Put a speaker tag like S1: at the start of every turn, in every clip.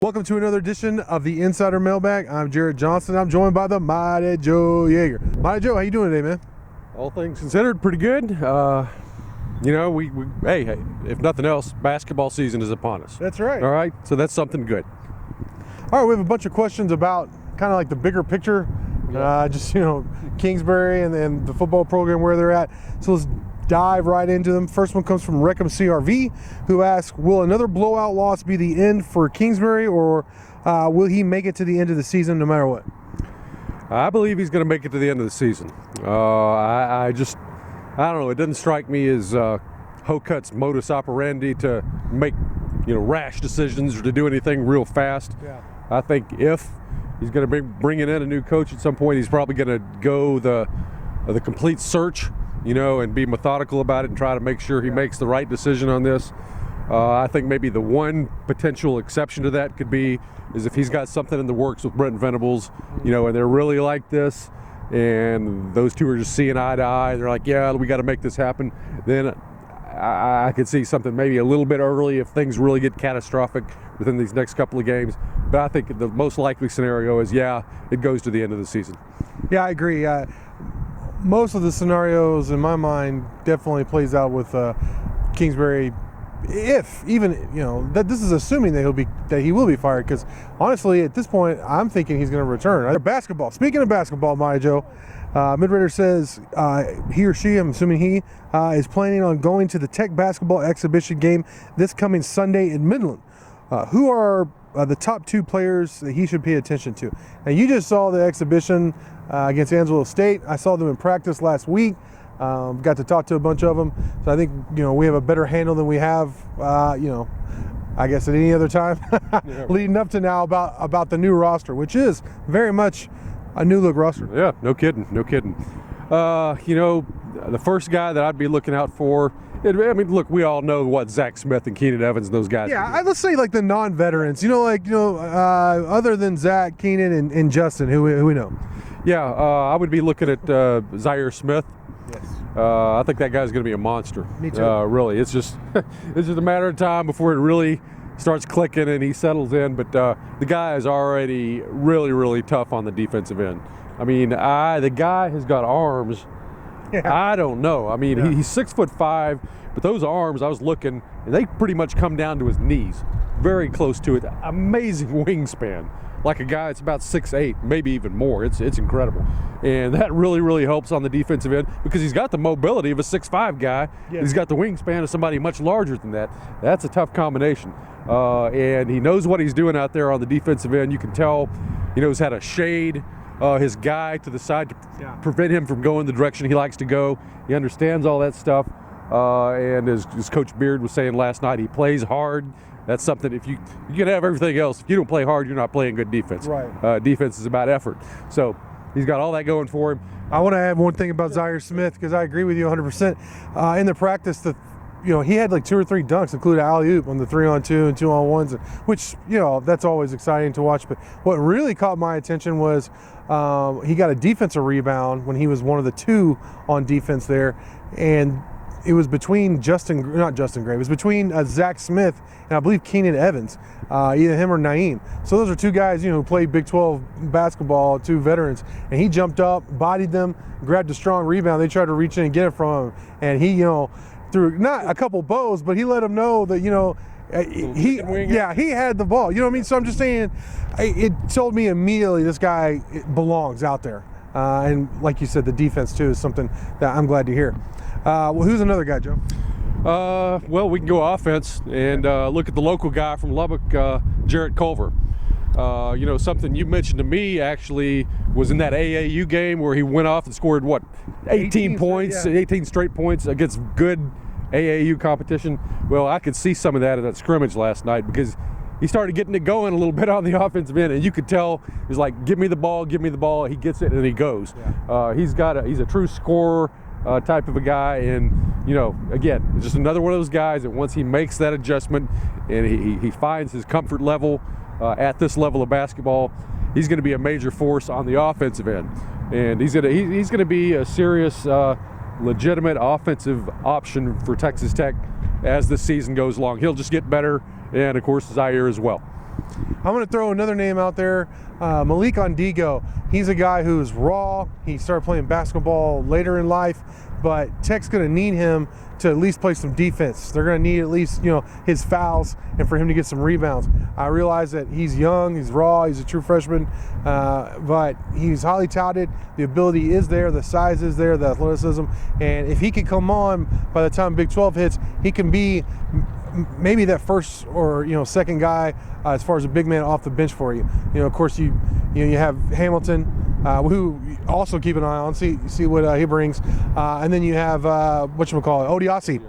S1: Welcome to another edition of the Insider Mailbag. I'm Jared Johnson. I'm joined by the Mighty Joe Yeager. Mighty Joe, how you doing today, man?
S2: All things considered, pretty good. We hey, if nothing else, basketball season is upon us.
S1: That's right.
S2: All right, so that's something good.
S1: All right, we have a bunch of questions about kind of like the bigger picture, Kingsbury and the football program, where they're at. So let's dive right into them. First one comes from Reckham CRV, who asks, will another blowout loss be the end for Kingsbury, or will he make it to the end of the season no matter what?
S2: I believe he's going to make it to the end of the season. I don't know. It doesn't strike me as Hokut's modus operandi to make rash decisions or to do anything real fast.
S1: Yeah.
S2: I think if he's going to be bringing in a new coach at some point, he's probably going to go the complete search, and be methodical about it and try to make sure he makes the right decision on this. I think maybe the one potential exception to that could be is if he's got something in the works with Brent Venables, and they're really like this, and those two are just seeing eye to eye. They're like, yeah, we got to make this happen. Then I could see something maybe a little bit early if things really get catastrophic within these next couple of games. But I think the most likely scenario is, it goes to the end of the season.
S1: Yeah, I agree. Most of the scenarios in my mind definitely plays out with Kingsbury. If even that this is assuming that he will be fired, because honestly at this point I'm thinking he's going to return. Basketball. Speaking of basketball, Maya Joe, Mid-Raider says he or she, I'm assuming he, is planning on going to the Tech basketball exhibition game this coming Sunday in Midland. Who are the top two players that he should pay attention to? And you just saw the exhibition against Angelo State. I saw them in practice last week. Got to talk to a bunch of them. So I think, we have a better handle than we have, I guess at any other time leading up to now about the new roster, which is very much a new look roster.
S2: Yeah, no kidding. The first guy that I'd be looking out for, look, we all know what Zach Smith and Keenan Evans and those guys.
S1: Yeah, let's say like the non-veterans, other than Zach, Keenan, and Justin, who we know.
S2: Yeah, I would be looking at Zaire Smith.
S1: Yes.
S2: I think that guy's going to be a monster.
S1: Me too.
S2: Really, it's just a matter of time before it really starts clicking and he settles in. But the guy is already really, really tough on the defensive end. The guy has got arms. Yeah. I don't know. He's 6'5", but those arms, I was looking, and they pretty much come down to his knees, very close to it. Amazing wingspan. Like a guy that's about 6'8", maybe even more. It's incredible. And that really, really helps on the defensive end because he's got the mobility of a 6'5" guy. Yeah. He's got the wingspan of somebody much larger than that. That's a tough combination. And he knows what he's doing out there on the defensive end. You can tell, he's had to shade his guy to the side to prevent him from going the direction he likes to go. He understands all that stuff. And as Coach Beard was saying last night, he plays hard. That's something, if you can have everything else. If you don't play hard, you're not playing good defense.
S1: Right.
S2: Defense is about effort. So he's got all that going for him.
S1: I want to add one thing about Zaire Smith, because I agree with you 100%. In the practice, he had like 2 or 3 dunks, including alley-oop on the 3-on-2 and 2-on-1s, which, that's always exciting to watch. But what really caught my attention was he got a defensive rebound when he was one of the 2 on defense there. And it was between it was between Zach Smith and I believe Keenan Evans, either him or Naeem. So those are 2 guys, who played Big 12 basketball, 2 veterans. And he jumped up, bodied them, grabbed a strong rebound. They tried to reach in and get it from him. And he, threw not a couple bows, but he let them know that, he had the ball. You know what I mean? So I'm just saying, it told me immediately this guy belongs out there. And like you said, the defense too is something that I'm glad to hear. Who's another guy, Joe?
S2: We can go offense and look at the local guy from Lubbock, Jarrett Culver. Something you mentioned to me actually was in that AAU game where he went off and scored 18 points, 18 straight points against good AAU competition. Well, I could see some of that in that scrimmage last night because he started getting it going a little bit on the offensive end, and you could tell he's like, give me the ball. He gets it and he goes. Yeah. He's a true scorer type of a guy, and again, just another one of those guys that once he makes that adjustment and he finds his comfort level at this level of basketball, he's going to be a major force on the offensive end, and he's going to be a serious, legitimate offensive option for Texas Tech as the season goes along. He'll just get better, and of course Zaire as well.
S1: I'm going to throw another name out there, Malik Ondigo. He's a guy who's raw. He started playing basketball later in life, but Tech's going to need him to at least play some defense. They're going to need at least, his fouls and for him to get some rebounds. I realize that he's young, he's raw, he's a true freshman, but he's highly touted. The ability is there, the size is there, the athleticism, and if he can come on by the time Big 12 hits, he can be maybe that first or second guy as far as a big man off the bench for you. Of course you have Hamilton, who also keep an eye on, see what he brings, and then you have Odiasi.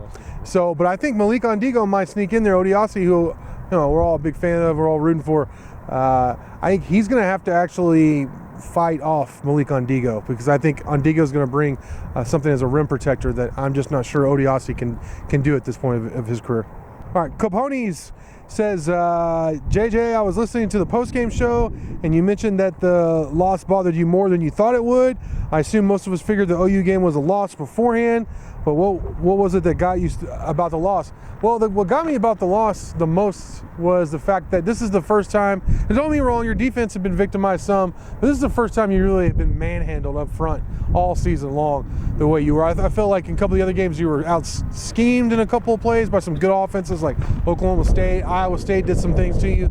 S1: So, but I think Malik Ondigo might sneak in there. Odiasi, who we're all a big fan of, we're all rooting for. I think he's going to have to actually fight off Malik Ondigo, because I think Ondigo is going to bring something as a rim protector that I'm just not sure Odiasi can do at this point of his career. All right, Capones says, JJ, I was listening to the post-game show, and you mentioned that the loss bothered you more than you thought it would. I assume most of us figured the OU game was a loss beforehand, but what was it that got you about the loss? Well, what got me about the loss the most was the fact that this is the first time, and don't get me wrong, your defense had been victimized some, but this is the first time you really have been manhandled up front all season long the way you were. I felt like in a couple of the other games you were out schemed in a couple of plays by some good offenses like Oklahoma State. Iowa State did some things to you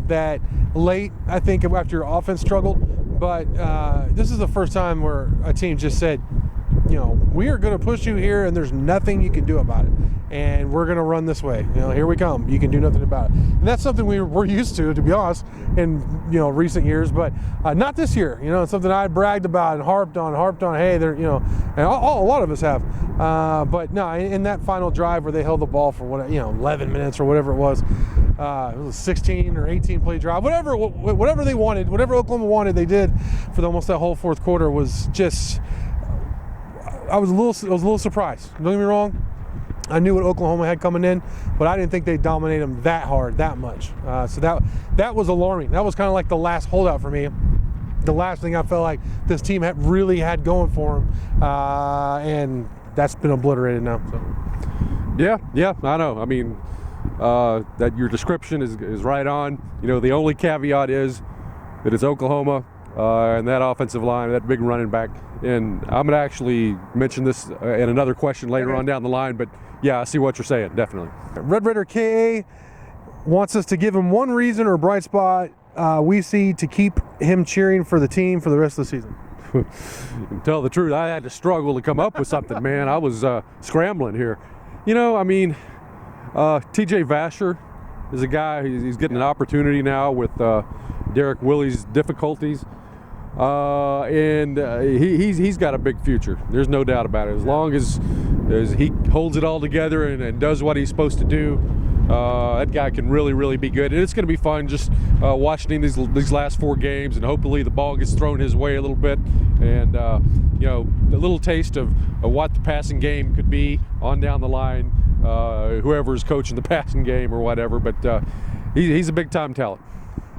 S1: that late, I think, after your offense struggled. But this is the first time where a team just said, we are going to push you here and there's nothing you can do about it. And we're going to run this way. Here we come. You can do nothing about it. And that's something we're used to be honest, in recent years, but not this year. It's something I bragged about and harped on. Hey, they're and a lot of us have. But no, in that final drive where they held the ball for 11 minutes or whatever it was a 16 or 18 play drive, whatever they wanted, whatever Oklahoma wanted, they did for almost that whole fourth quarter. Was just, I was a little surprised. Don't get me wrong. I knew what Oklahoma had coming in, but I didn't think they'd dominate them that hard, that much. So that was alarming. That was kind of like the last holdout for me. The last thing I felt like this team really had going for them, and that's been obliterated now. So.
S2: Yeah, I know. I mean, that your description is right on. The only caveat is that it's Oklahoma and that offensive line, that big running back. And I'm going to actually mention this in another question later on down the line, but yeah, I see what you're saying, definitely.
S1: Red Raider KA wants us to give him one reason or bright spot we see to keep him cheering for the team for the rest of the season.
S2: To tell the truth, I had to struggle to come up with something, man. I was scrambling here. TJ Vasher is a guy, he's getting an opportunity now with Derek Willie's difficulties. And he's got a big future. There's no doubt about it. As long as he holds it all together and does what he's supposed to do, that guy can really, really be good. And it's going to be fun just watching these last 4 games, and hopefully the ball gets thrown his way a little bit, and a little taste of what the passing game could be on down the line. Whoever's coaching the passing game or whatever, but he's a big time talent.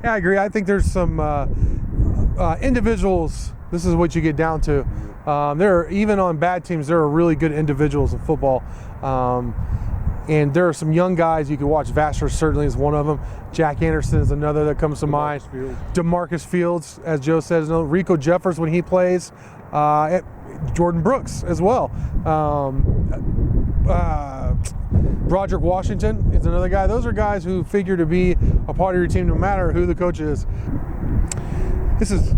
S1: Yeah, I agree. I think there's some individuals. This is what you get down to. Even on bad teams, there are really good individuals in football. And there are some young guys you can watch. Vassar certainly is one of them. Jack Anderson is another that comes to mind. DeMarcus Fields, as Joe says. Rico Jeffers when he plays. Jordan Brooks as well. Broderick Washington is another guy. Those are guys who figure to be a part of your team no matter who the coach is. This is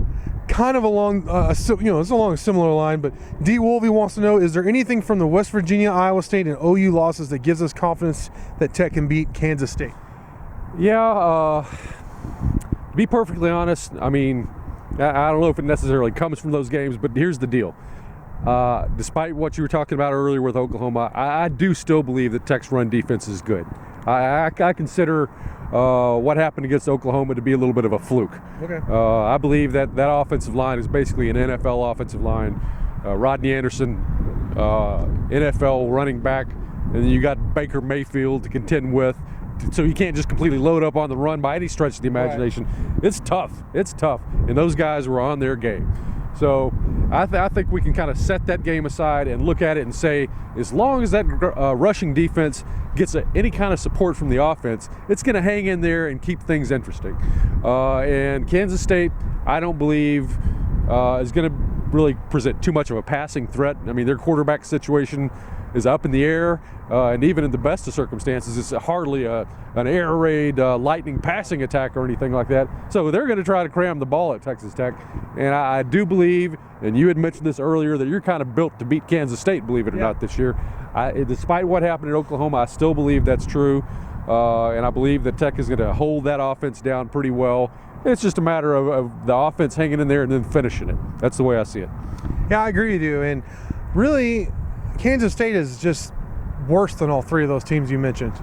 S1: kind of along it's along a similar line, but D. Wolvie wants to know, is there anything from the West Virginia, Iowa State, and OU losses that gives us confidence that Tech can beat Kansas State?
S2: Yeah, to be perfectly honest, I mean, I don't know if it necessarily comes from those games, but here's the deal. Despite what you were talking about earlier with Oklahoma, I do still believe that Tech's run defense is good. I consider what happened against Oklahoma to be a little bit of a fluke.
S1: Okay.
S2: I believe that offensive line is basically an NFL offensive line. Rodney Anderson, NFL running back, and then you got Baker Mayfield to contend with. So you can't just completely load up on the run by any stretch of the imagination. Right. It's tough. And those guys were on their game. So I think we can kind of set that game aside and look at it and say, as long as that rushing defense gets any kind of support from the offense, it's going to hang in there and keep things interesting. And Kansas State, I don't believe, is going to really present too much of a passing threat. I mean, their quarterback situation is up in the air, and even in the best of circumstances, it's hardly an air raid, lightning passing attack or anything like that. So they're going to try to cram the ball at Texas Tech. And I do believe, and you had mentioned this earlier, that you're kind of built to beat Kansas State, believe it or not, this year. Despite what happened in Oklahoma, I still believe that's true. And I believe that Tech is going to hold that offense down pretty well. It's just a matter of the offense hanging in there and then finishing it. That's the way I see it.
S1: Yeah, I agree with you. And really, Kansas State is just worse than all three of those teams you mentioned.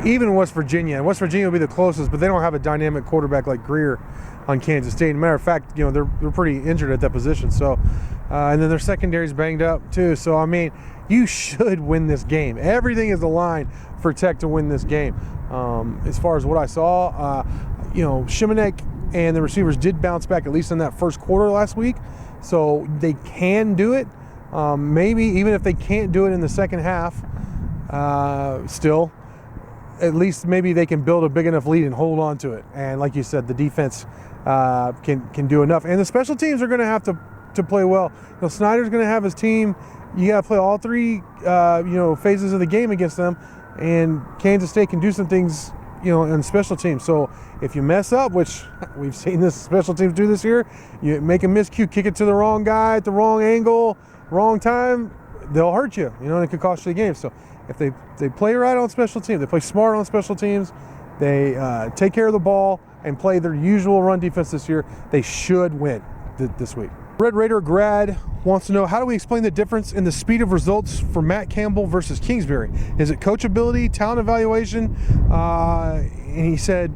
S1: Even West Virginia. And West Virginia will be the closest, but they don't have a dynamic quarterback like Greer on Kansas State. As a matter of fact, they're pretty injured at that position. So, and then their secondary's banged up too. So, I mean, you should win this game. Everything is aligned for Tech to win this game. As far as what I saw, Shimanek and the receivers did bounce back, at least in that first quarter last week. So they can do it. Maybe even if they can't do it in the second half, still, at least maybe they can build a big enough lead and hold on to it. And like you said, the defense can do enough. And the special teams are going to have to play well. Snyder's going to have his team. You got to play all three, phases of the game against them. And Kansas State can do some things, in special teams. So if you mess up, which we've seen this special teams do this year, you make a miscue, kick it to the wrong guy at the wrong angle, wrong time, they'll hurt you, and it could cost you the game. So if they play right on special teams, they play smart on special teams, they take care of the ball and play their usual run defense this year, they should win this week. Red Raider grad wants to know, how do we explain the difference in the speed of results for Matt Campbell versus Kingsbury? Is it coachability, talent evaluation? And he said,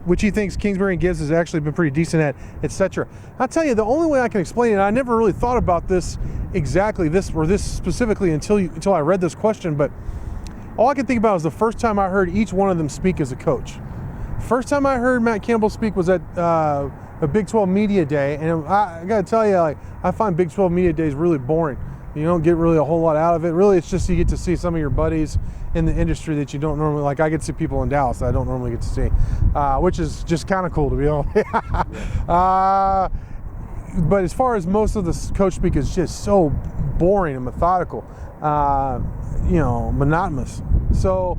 S1: which he thinks Kingsbury and Gibbs has actually been pretty decent at, etc. I'll tell you, the only way I can explain it, I never really thought about this exactly, this specifically until I read this question, but all I can think about is the first time I heard each one of them speak as a coach. First time I heard Matt Campbell speak was at a Big 12 Media Day, and I got to tell you, I find Big 12 Media Days really boring. You don't get really a whole lot out of it. Really, it's just you get to see some of your buddies in the industry that you don't normally, like I get to see people in Dallas that I don't normally get to see, which is just kind of cool, to be honest. But as far as most of the coach speak is just so boring and methodical, monotonous. So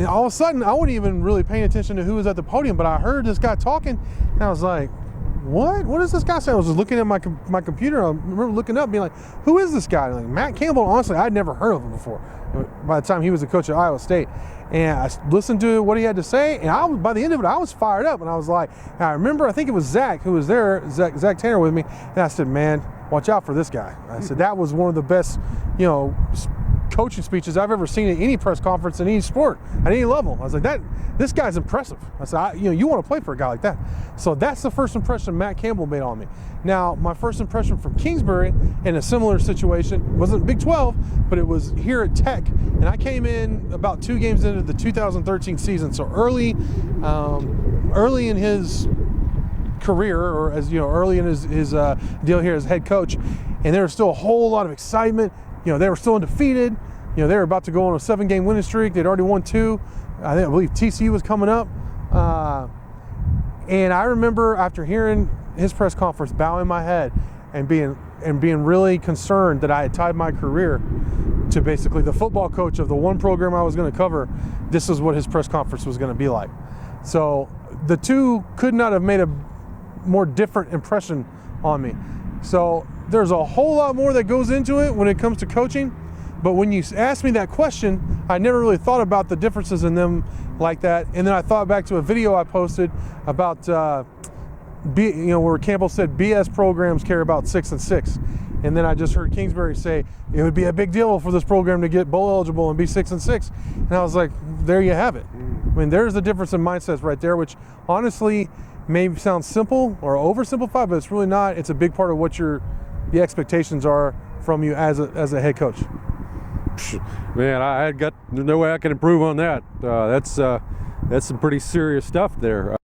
S1: all of a sudden, I wasn't even really paying attention to who was at the podium, but I heard this guy talking, and I was like, what is this guy saying? I was just looking at my computer. I remember looking up, being like, who is this guy? Like, Matt Campbell, honestly, I'd never heard of him before. By the time he was the coach at Iowa State. And I listened to what he had to say, and by the end of it, I was fired up. And I was like, I remember, I think it was Zach who was there, Zach Tanner with me. And I said, man, watch out for this guy. I said, that was one of the best, coaching speeches I've ever seen at any press conference in any sport at any level. I was like, this guy's impressive. I said, you want to play for a guy like that. So that's the first impression Matt Campbell made on me. Now, my first impression from Kingsbury in a similar situation wasn't Big 12, but it was here at Tech. And I came in about 2 games into the 2013 season. So early in his career, or as early in his deal here as head coach, and there was still a whole lot of excitement. They were still undefeated. They were about to go on a 7-game winning streak. They'd already won 2. I believe TCU was coming up. And I remember after hearing his press conference, bowing my head and being really concerned that I had tied my career to basically the football coach of the one program I was going to cover. This is what his press conference was going to be like. So the two could not have made a more different impression on me. So there's a whole lot more that goes into it when it comes to coaching. But when you asked me that question, I never really thought about the differences in them like that. And then I thought back to a video I posted about, where Campbell said BS programs care about 6 and 6. And then I just heard Kingsbury say it would be a big deal for this program to get bowl eligible and be 6 and 6. And I was like, there you have it. I mean, there's the difference in mindsets right there, which honestly may sound simple or oversimplified, but it's really not. It's a big part of what the expectations are from you as a head coach.
S2: Man, I got no way I can improve on that. That's some pretty serious stuff there.